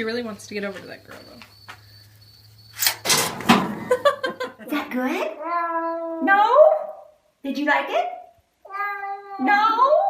She really wants to get over to that girl, though. Is that good? No? Did you like it? No?